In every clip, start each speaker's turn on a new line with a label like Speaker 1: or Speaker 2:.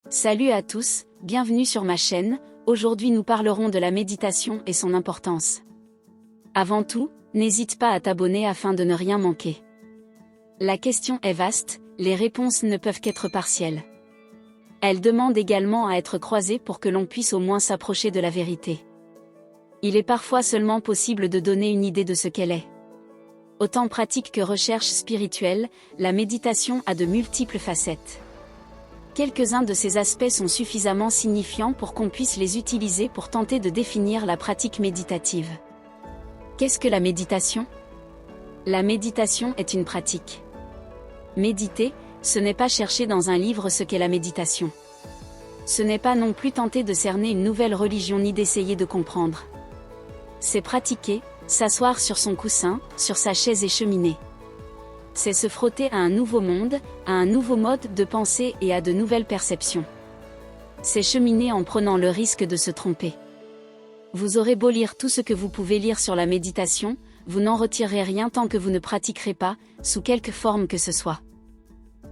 Speaker 1: Salut à tous, bienvenue sur ma chaîne. Aujourd'hui nous parlerons de la méditation et son importance. Avant tout, n'hésite pas à t'abonner afin de ne rien manquer. La question est vaste, les réponses ne peuvent qu'être partielles. Elle demande également à être croisée pour que l'on puisse au moins s'approcher de la vérité. Il est parfois seulement possible de donner une idée de ce qu'elle est. Autant pratique que recherche spirituelle, la méditation a de multiples facettes. Quelques-uns de ces aspects sont suffisamment signifiants pour qu'on puisse les utiliser pour tenter de définir la pratique méditative. Qu'est-ce que la méditation ? La méditation est une pratique. Méditer, ce n'est pas chercher dans un livre ce qu'est la méditation. Ce n'est pas non plus tenter de cerner une nouvelle religion ni d'essayer de comprendre. C'est pratiquer, s'asseoir sur son coussin, sur sa chaise et cheminer. C'est se frotter à un nouveau monde, à un nouveau mode de pensée et à de nouvelles perceptions. C'est cheminer en prenant le risque de se tromper. Vous aurez beau lire tout ce que vous pouvez lire sur la méditation, vous n'en retirerez rien tant que vous ne pratiquerez pas, sous quelque forme que ce soit.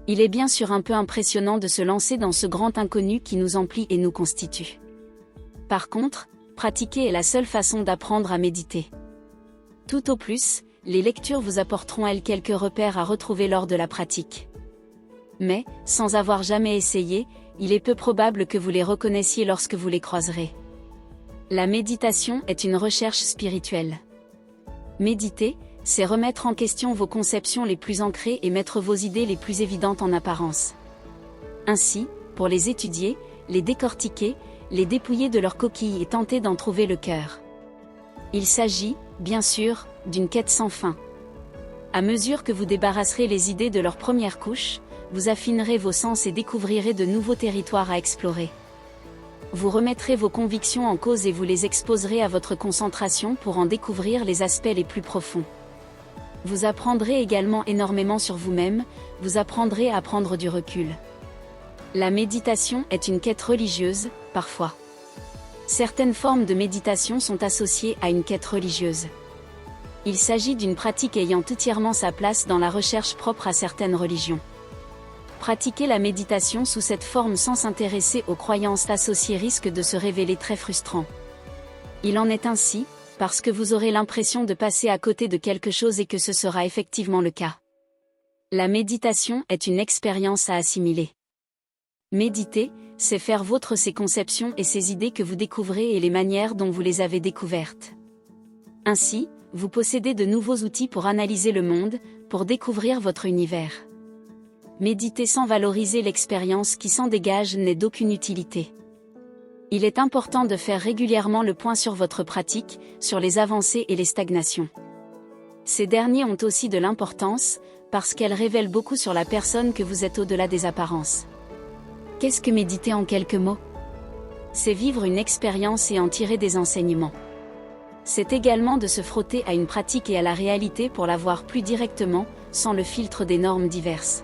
Speaker 1: Il est bien sûr un peu impressionnant de se lancer dans ce grand inconnu qui nous emplit et nous constitue. Par contre, pratiquer est la seule façon d'apprendre à méditer. Tout au plus, les lectures vous apporteront elles quelques repères à retrouver lors de la pratique. Mais, sans avoir jamais essayé, il est peu probable que vous les reconnaissiez lorsque vous les croiserez. La méditation est une recherche spirituelle. Méditer, c'est remettre en question vos conceptions les plus ancrées et mettre vos idées les plus évidentes en apparence. Ainsi, pour les étudier, les décortiquer, les dépouiller de leurs coquilles et tenter d'en trouver le cœur. Il s'agit, bien sûr, d'une quête sans fin. À mesure que vous débarrasserez les idées de leur première couche, vous affinerez vos sens et découvrirez de nouveaux territoires à explorer. Vous remettrez vos convictions en cause et vous les exposerez à votre concentration pour en découvrir les aspects les plus profonds. Vous apprendrez également énormément sur vous-même, vous apprendrez à prendre du recul. La méditation est une quête religieuse, parfois. Certaines formes de méditation sont associées à une quête religieuse. Il s'agit d'une pratique ayant entièrement sa place dans la recherche propre à certaines religions. Pratiquer la méditation sous cette forme sans s'intéresser aux croyances associées risque de se révéler très frustrant. Il en est ainsi, parce que vous aurez l'impression de passer à côté de quelque chose et que ce sera effectivement le cas. La méditation est une expérience à assimiler. Méditer, c'est faire vôtre ces conceptions et ces idées que vous découvrez et les manières dont vous les avez découvertes. Ainsi, vous possédez de nouveaux outils pour analyser le monde, pour découvrir votre univers. Méditer sans valoriser l'expérience qui s'en dégage n'est d'aucune utilité. Il est important de faire régulièrement le point sur votre pratique, sur les avancées et les stagnations. Ces derniers ont aussi de l'importance, parce qu'elles révèlent beaucoup sur la personne que vous êtes au-delà des apparences. Qu'est-ce que méditer en quelques mots ? C'est vivre une expérience et en tirer des enseignements. C'est également de se frotter à une pratique et à la réalité pour la voir plus directement, sans le filtre des normes diverses.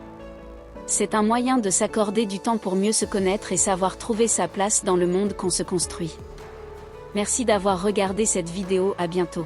Speaker 1: C'est un moyen de s'accorder du temps pour mieux se connaître et savoir trouver sa place dans le monde qu'on se construit. Merci d'avoir regardé cette vidéo, à bientôt.